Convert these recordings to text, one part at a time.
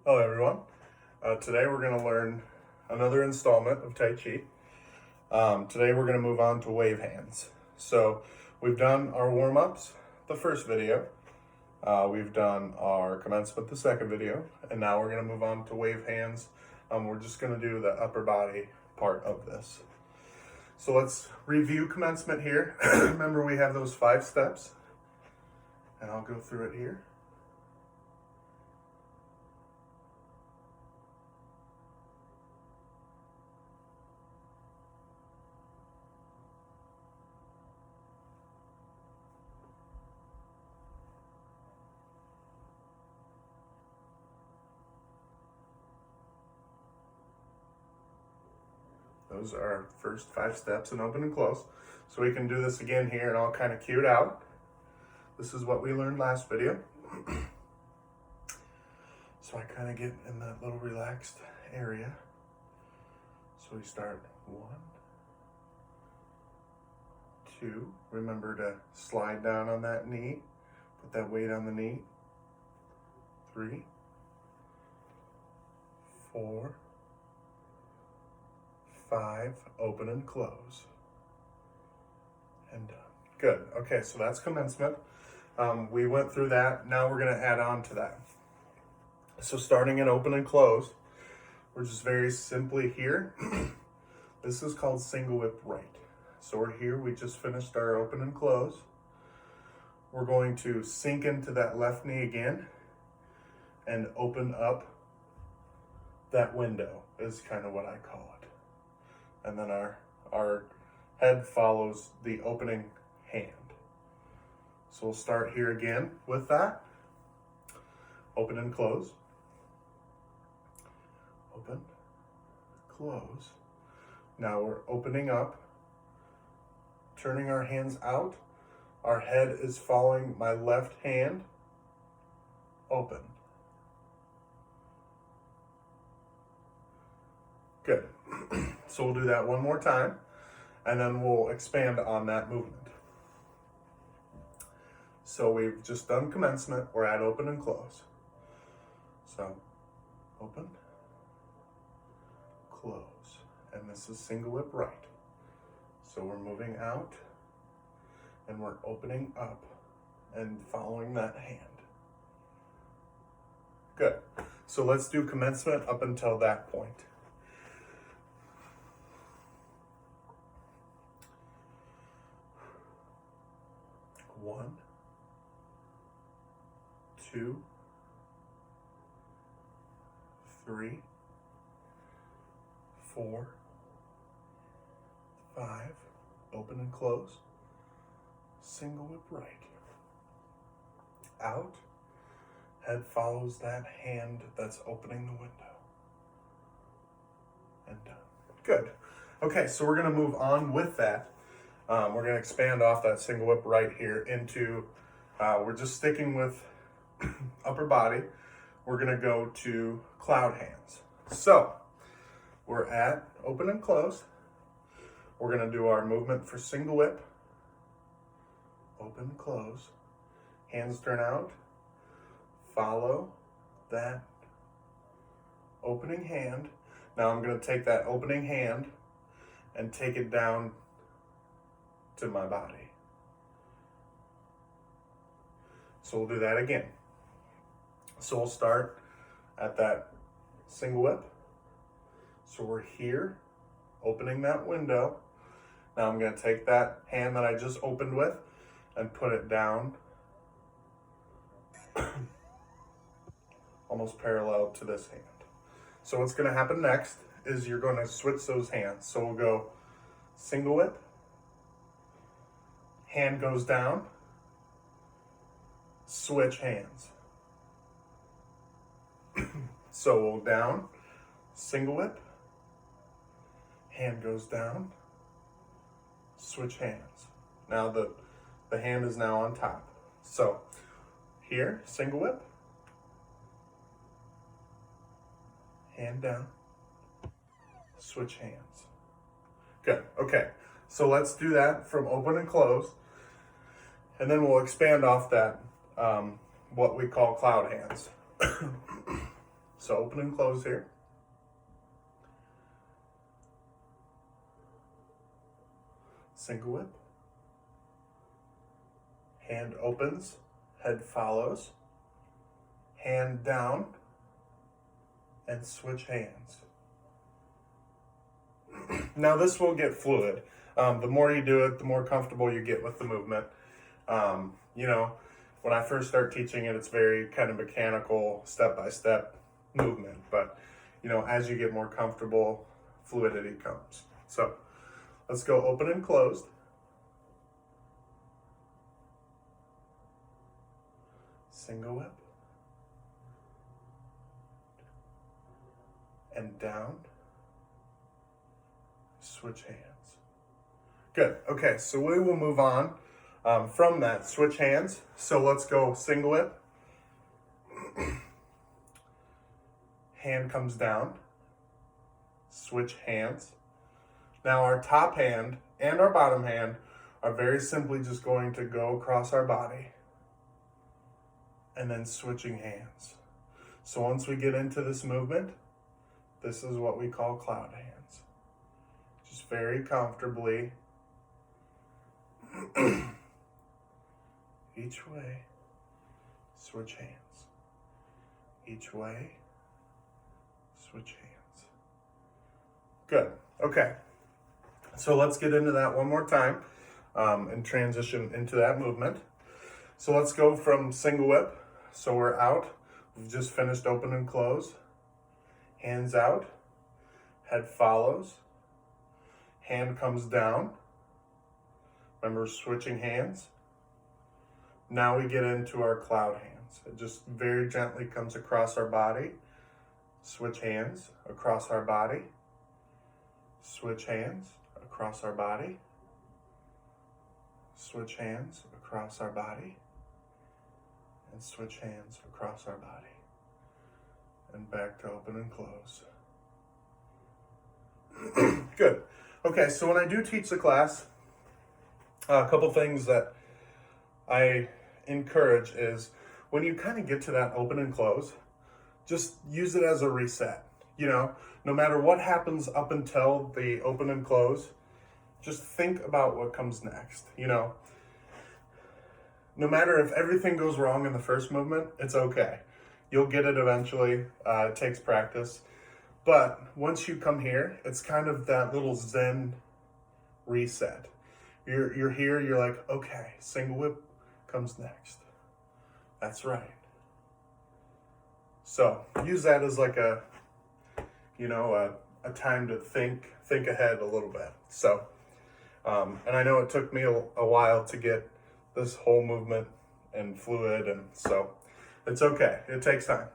Hello everyone. Today we're going to learn another installment of Tai Chi. Today we're going to move on to wave hands. So we've done our warm-ups, the first video. We've done our commencement, the second video. And now we're going to move on to wave hands. We're just going to do the upper body part of this. So let's review commencement here. Remember, we have those 5 steps. And I'll go through it here. Those are our first 5 steps in open and close. So we can do this again here and I'll kind of cue it out. This is what we learned last video. So I kind of get in that little relaxed area. So we start 1, 2. Remember to slide down on that knee. Put that weight on the knee. 3, 4, 5, open and close. And done. Good. Okay, so that's commencement. We went through that. Now we're going to add on to that. So starting in open and close, we're just very simply here. This is called single whip right. So we're here. We just finished our open and close. We're going to sink into that left knee again and open up that window is kind of what I call it. And then our head follows the opening hand. So we'll start here again with that. Open and close. Open, close. Now we're opening up, turning our hands out. Our head is following my left hand. Open. Good. So we'll do that one more time, and then we'll expand on that movement. So we've just done commencement. We're at open and close. So open, close, and this is single whip right. So we're moving out, and we're opening up and following that hand. Good. So let's do commencement up until that point. 1, 2, 3, 4, 5, open and close, single whip right, out, head follows that hand that's opening the window, and done. Good. Okay, so we're going to move on with that. We're going to expand off that single whip right here into, we're just sticking with upper body. We're going to go to cloud hands. So we're at open and close. We're going to do our movement for single whip. Open, close. Hands turn out. Follow that opening hand. Now I'm going to take that opening hand and take it down to my body. So we'll do that again. So we'll start at that single whip. So we're here, opening that window. Now I'm going to take that hand that I just opened with and put it down almost parallel to this hand. So what's going to happen next is you're going to switch those hands. So we'll go single whip, hand goes down, switch hands. So we'll down, single whip, hand goes down, switch hands. Now the hand is now on top. So here, single whip, hand down, switch hands. Good, okay. So let's do that from open and close. And then we'll expand off that, what we call cloud hands. So open and close here. Single whip. Hand opens, head follows. Hand down, and switch hands. Now this will get fluid. The more you do it, the more comfortable you get with the movement. You know, when I first start teaching it, it's very kind of mechanical, step-by-step movement. But, you know, as you get more comfortable, fluidity comes. So let's go open and closed. Single whip. And down. Switch hands. Good. Okay, so we will move on from that. Switch hands. So let's go single whip. Hand comes down. Switch hands. Now our top hand and our bottom hand are very simply just going to go across our body and then switching hands. So once we get into this movement, this is what we call cloud hands. Just very comfortably, each way, switch hands. Each way, switch hands. Good. Okay. So let's get into that one more time and transition into that movement. So let's go from single whip. So we're out. We've just finished open and close. Hands out. Head follows. Hand comes down. Remember, switching hands. Now we get into our cloud hands. It just very gently comes across our body. Switch hands across our body. Switch hands across our body. Switch hands across our body. And switch hands across our body. And back to open and close. Good. Okay, so when I do teach the class, a couple things that I encourage is when you kind of get to that open and close, just use it as a reset. You know, no matter what happens up until the open and close, just think about what comes next. You know, no matter if everything goes wrong in the first movement, it's okay. You'll get it eventually. It takes practice. But once you come here, it's kind of that little Zen reset. You're here, you're like, okay, single whip comes next. That's right. So use that as like a time to think ahead a little bit. So, and I know it took me a while to get this whole movement and fluid, and so it's okay. It takes time.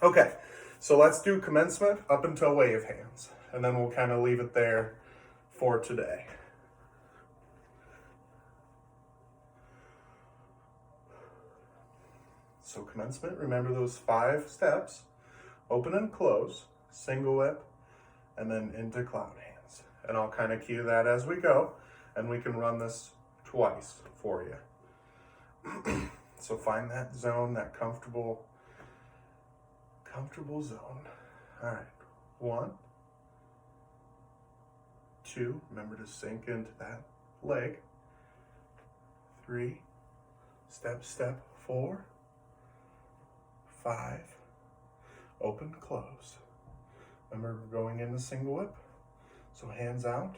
Okay, so let's do commencement up until wave hands, and then we'll kind of leave it there for today. So commencement, remember those 5 steps: open and close, single whip, and then into cloud hands. And I'll kind of cue that as we go, and we can run this twice for you. So find that zone, that comfortable zone. All right, 1, 2, remember to sink into that leg. 3, step, 4, 5, open, close. Remember, we're going into single whip. So hands out,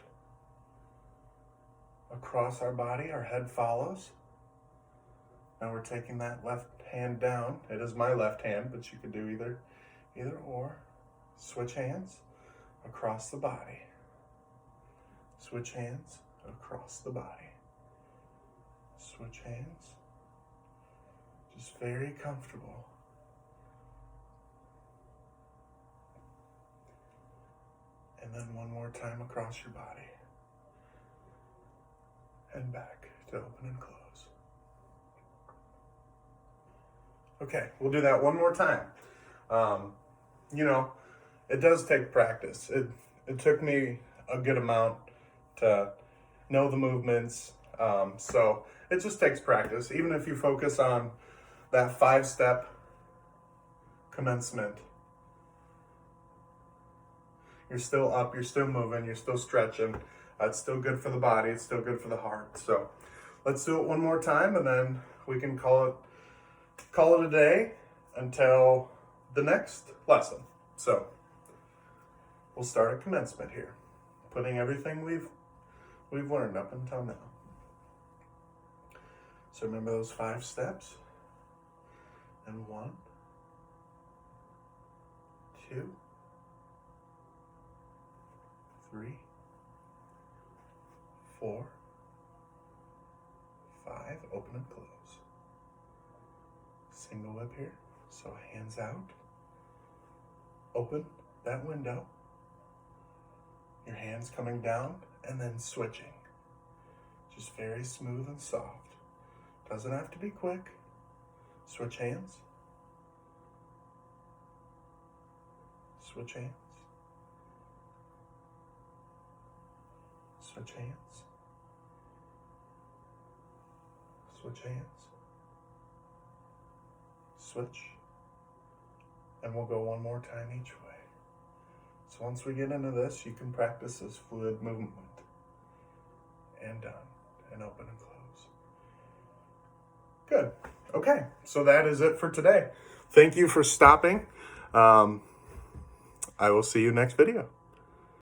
across our body, our head follows. Now we're taking that left hand down. It is my left hand, but you could do either or. Switch hands across the body. Switch hands across the body. Switch hands. Just very comfortable. And then one more time across your body. And back to open and close. Okay, we'll do that one more time. You know, it does take practice. It took me a good amount to know the movements. So it just takes practice. Even if you focus on that 5-step commencement, you're still up, you're still moving, you're still stretching. It's still good for the body, it's still good for the heart. So let's do it one more time, and then we can call it a day until the next lesson. So we'll start at commencement here, putting everything we've learned up until now. So remember those 5 steps. And 1, 2, 3, 4, 5, open and close. Single whip here, so hands out, open that window, your hands coming down, and then switching. Just very smooth and soft. Doesn't have to be quick. Switch hands. Switch hands. Switch hands. Switch hands. Switch. And we'll go one more time each way. So once we get into this, you can practice this fluid movement. And done. And open and close. Good. Okay, so that is it for today. Thank you for stopping. I will see you next video.